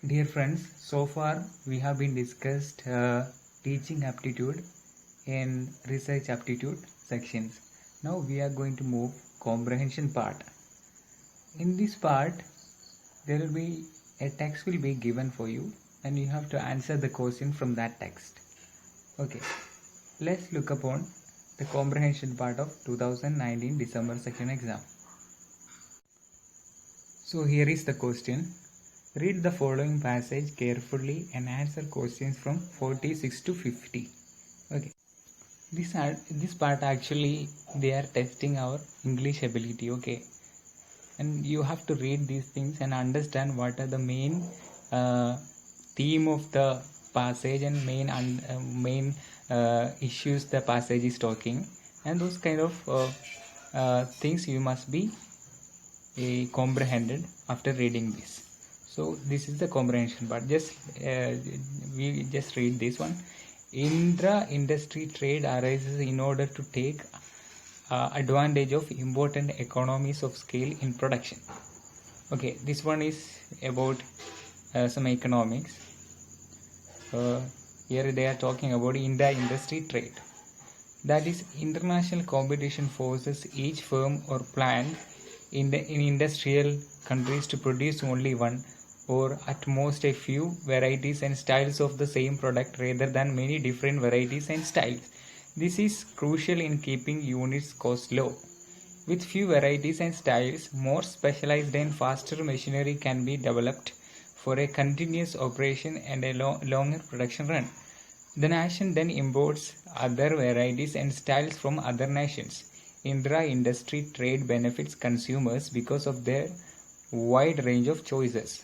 Dear friends, so far we have been discussed teaching aptitude and research aptitude sections. Now we are going to move comprehension part. In this part, there will be a text will be given for you and you have to answer the question from that text. Okay, let's look upon the comprehension part of 2019 December second exam. So here is the question. Read the following passage carefully and answer questions from 46 to 50. Okay. This part actually they are testing our English ability. Okay. And you have to read these things and understand what are the main theme of the passage and main issues the passage is talking, and those kind of things you must be comprehended after reading this. So this is the comprehension part. We just read this one. Intra-industry trade arises in order to take advantage of important economies of scale in production. Okay, this one is about some economics. Here they are talking about intra-industry trade. That is, international competition forces each firm or plant in industrial countries to produce only one or at most a few varieties and styles of the same product rather than many different varieties and styles. This is crucial in keeping units cost low. With few varieties and styles, more specialized and faster machinery can be developed for a continuous operation and a longer production run. The nation then imports other varieties and styles from other nations. Intra-industry trade benefits consumers because of their wide range of choices.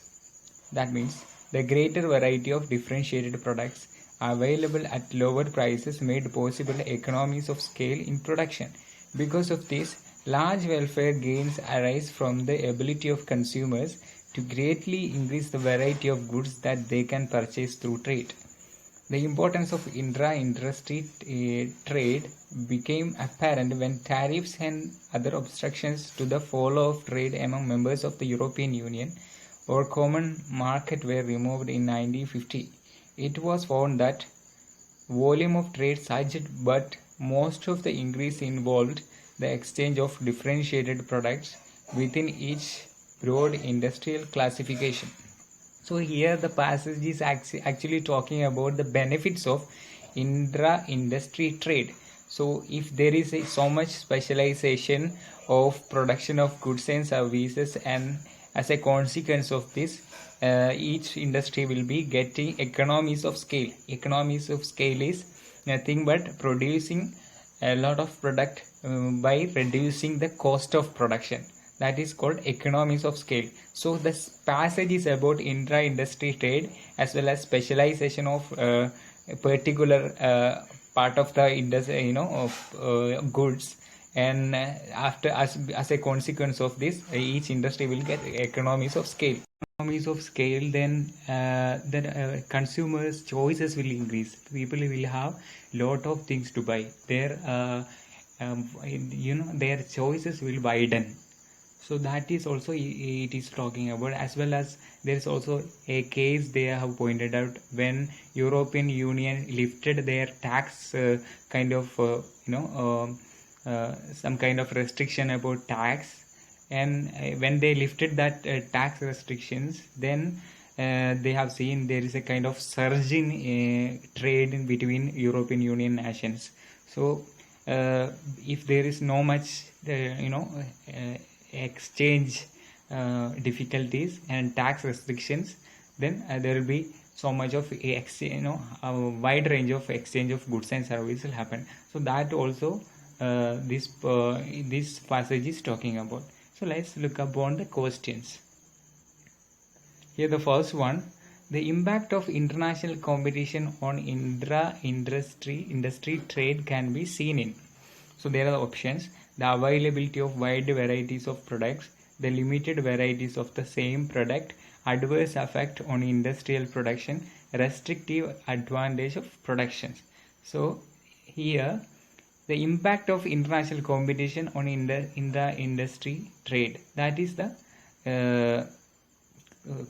That means the greater variety of differentiated products available at lower prices made possible economies of scale in production. Because of this, large welfare gains arise from the ability of consumers to greatly increase the variety of goods that they can purchase through trade. The importance of intra-industry trade became apparent when tariffs and other obstructions to the flow of trade among members of the European Union or common market were removed in 1950. It was found that volume of trade surged, but most of the increase involved the exchange of differentiated products within each broad industrial classification. So here the passage is actually talking about the benefits of intra-industry trade. So if there is so much specialization of production of goods and services, and as a consequence of this, each industry will be getting economies of scale. Economies of scale is nothing but producing a lot of product by reducing the cost of production. That is called economies of scale. So this passage is about intra-industry trade as well as specialization of a particular part of the industry, of goods, and after as a consequence of this, each industry will get economies of scale. Economies of scale, then consumers' choices will increase. People will have lot of things to buy. Their choices will widen. So that is also it is talking about, as well as there is also a case they have pointed out when European Union lifted their tax some kind of restriction about tax, and when they lifted that tax restrictions, then they have seen there is a kind of surge in trade between European Union nations. So if there is no much exchange difficulties and tax restrictions, then there will be so much of a wide range of exchange of goods and services will happen. So that also this passage is talking about. So let's look upon the questions. Here the first one: the impact of international competition on industry trade can be seen in. So there are the options: the availability of wide varieties of products, the limited varieties of the same product, adverse effect on industrial production, restrictive advantage of production. So here the impact of international competition on industry trade, that is the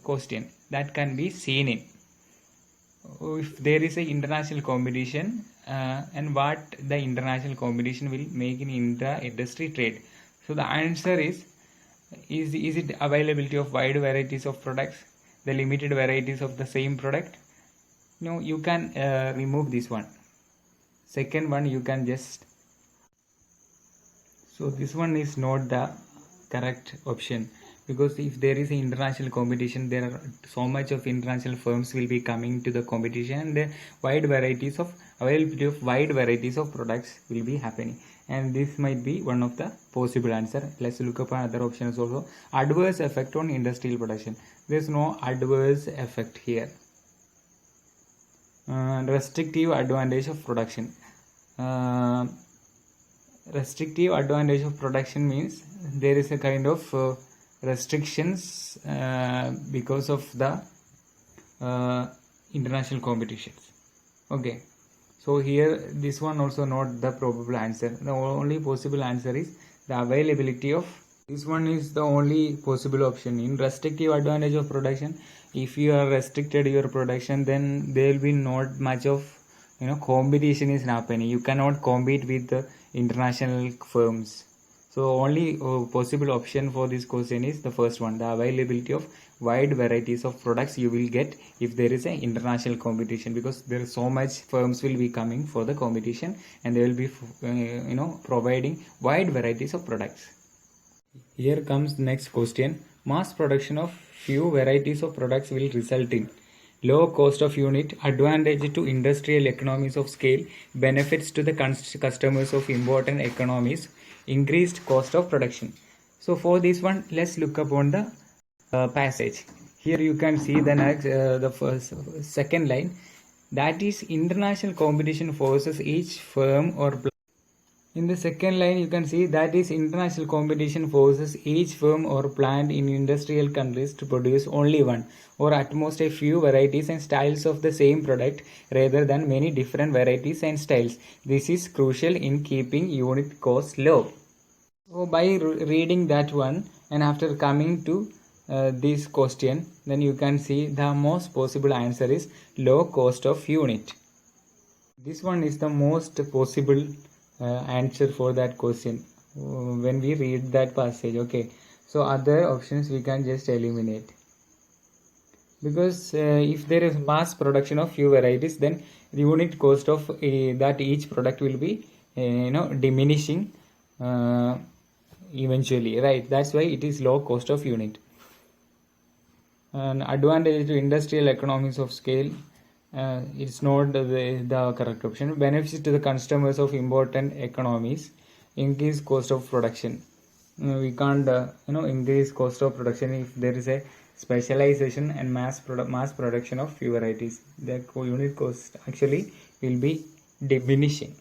question. that can be seen in if there is a international competition, and what the international competition will make in intra-industry trade. So the answer is it availability of wide varieties of products, the limited varieties of the same product? No, you can remove this one. Second one you can just, so this one is not the correct option, because if there is an international competition, there are so much of international firms will be coming to the competition, and the wide varieties of availability of wide varieties of products will be happening, and this might be one of the possible answer. Let's look up other options also. Adverse effect on industrial production. There's no adverse effect here. Restrictive advantage of production. Restrictive advantage of production means there is a kind of restrictions because of the international competitions. Okay, so here this one also not the probable answer. The only possible answer is the availability of, this one is the only possible option. In restrictive advantage of production, if you are restricted your production, then there will be not much of competition is happening. You cannot compete with the international firms. So only possible option for this question is the first one, the availability of wide varieties of products you will get if there is an international competition, because there is so much firms will be coming for the competition, and they will be providing wide varieties of products. Here comes the next question. Mass production of few varieties of products will result in low cost of unit, advantage to industrial economies of scale, benefits to the customers of important economies, increased cost of production. So for this one, let's look upon the passage. Here you can see the next, the second line, that is international competition forces each firm or in the second line you can see that is international competition forces each firm or plant in industrial countries to produce only one or at most a few varieties and styles of the same product rather than many different varieties and styles. This is crucial in keeping unit costs low. So by reading that one and after coming to this question, then you can see the most possible answer is low cost of unit. This one is the most possible answer for that question when we read that passage. Okay, so other options we can just eliminate, because if there is mass production of few varieties, then the unit cost of that each product will be diminishing eventually, right? That's why it is low cost of unit. And advantage to industrial economies of scale, it's not the correct option. Benefits to the customers of important economies, increase cost of production. We can't increase cost of production if there is a specialization and mass production of few varieties. The unit cost actually will be diminishing.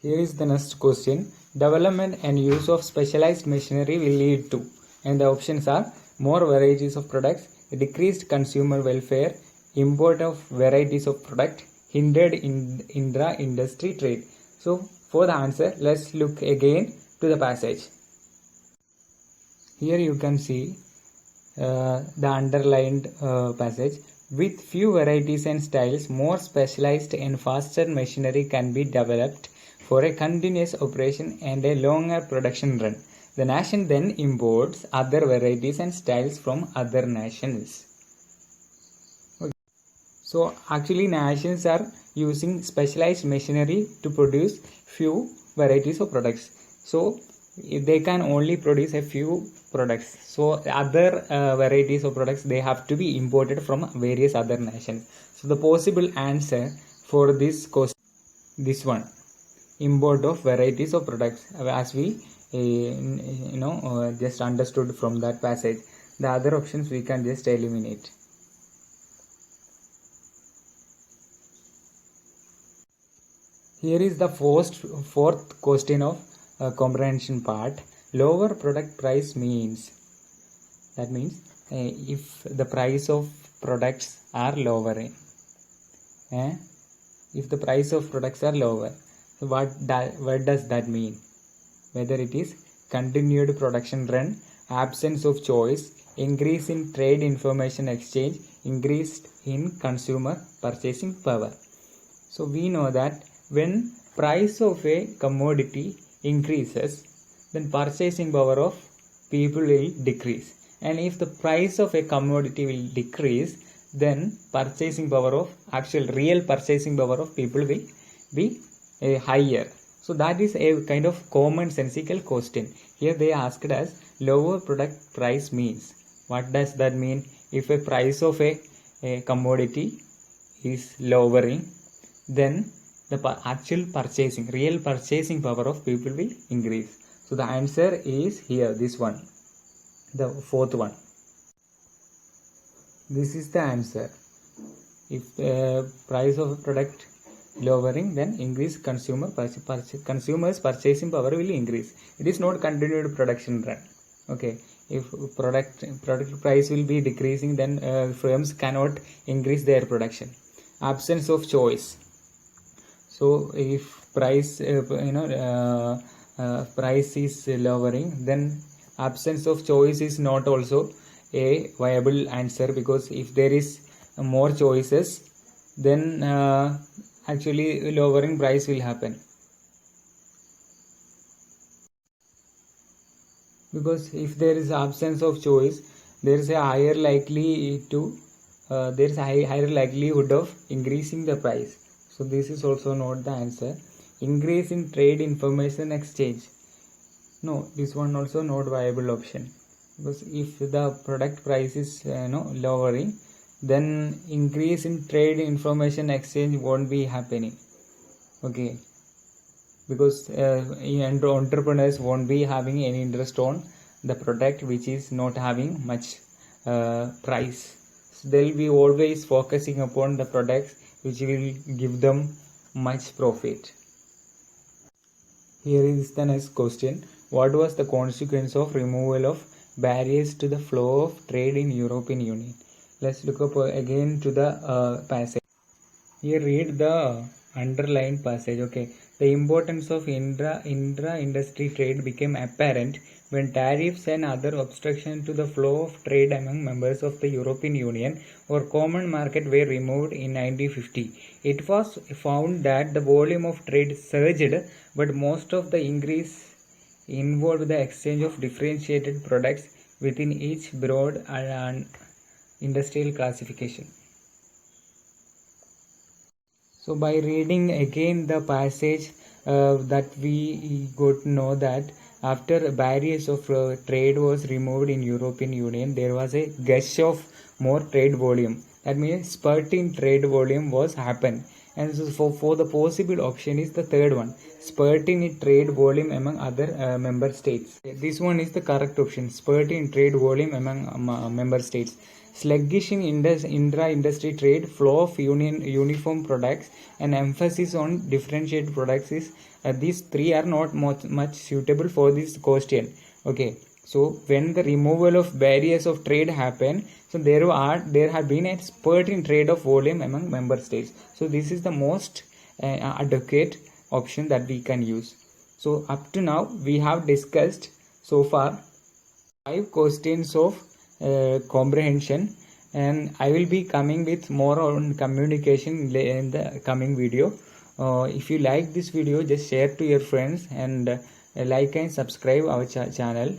Here is the next question. Development and use of specialized machinery will lead to, and the options are more varieties of products, decreased consumer welfare, import of varieties of product, hindered in intra-industry trade. So for the answer, let's look again to the passage. Here you can see the underlined passage. With few varieties and styles, more specialized and faster machinery can be developed for a continuous operation and a longer production run. The nation then imports other varieties and styles from other nations. Okay. So actually nations are using specialized machinery to produce few varieties of products. So they can only produce a few products. So other varieties of products, they have to be imported from various other nations. So the possible answer for this question, this one, import of varieties of products, as we just understood from that passage. The other options we can just eliminate. Here is the fourth question of comprehension part. Lower product price means, that means if the price of products are lowering, if the price of products are lower, so what does that mean? Whether it is continued production run, absence of choice, increase in trade information exchange, increase in consumer purchasing power. So we know that when price of a commodity increases, then purchasing power of people will decrease. And if the price of a commodity will decrease, then purchasing power of real purchasing power of people will be higher. So that is a kind of commonsensical question. Here they asked us lower product price means. What does that mean? If a price of a commodity is lowering, then the real purchasing power of people will increase. So the answer is here, this one, the fourth one. This is the answer. If the price of a product lowering, then increase consumers purchasing power will increase. It is not continued production run. Okay, if product price will be decreasing, then firms cannot increase their production. Absence of choice. So if price price is lowering, then absence of choice is not also a viable answer, because if there is more choices, then actually lowering price will happen. Because if there is absence of choice, there is a higher likelihood of increasing the price. So this is also not the answer. Increase in trade information exchange. No, this one also not viable option, because if the product price is lowering, then increase in trade information exchange won't be happening. Okay, because entrepreneurs won't be having any interest on the product which is not having much price. So they'll be always focusing upon the products which will give them much profit. Here is the next question. What was the consequence of removal of barriers to the flow of trade in European Union? Let's look up again to the passage. Here read the underlined passage. Okay, the importance of intra-industry trade became apparent when tariffs and other obstructions to the flow of trade among members of the European Union or Common Market were removed in 1950. It was found that the volume of trade surged, but most of the increase involved the exchange of differentiated products within each broad industrial classification. So by reading again the passage, that we got to know that after barriers of trade was removed in European Union, there was a gush of more trade volume. That means spurt in trade volume was happened. And so for the possible option is the third one, spurt in trade volume among other member states. This one is the correct option, spurt in trade volume among member states. Sluggish in intra-industry trade, flow of uniform products, and emphasis on differentiated products is these three are not much suitable for this question. Okay, so when the removal of barriers of trade happened, so there have been a spurt in trade of volume among member states. So this is the most adequate option that we can use. So up to now we have discussed so far 5 questions of comprehension, and I will be coming with more on communication in the coming video. If you like this video, just share to your friends and like and subscribe our channel.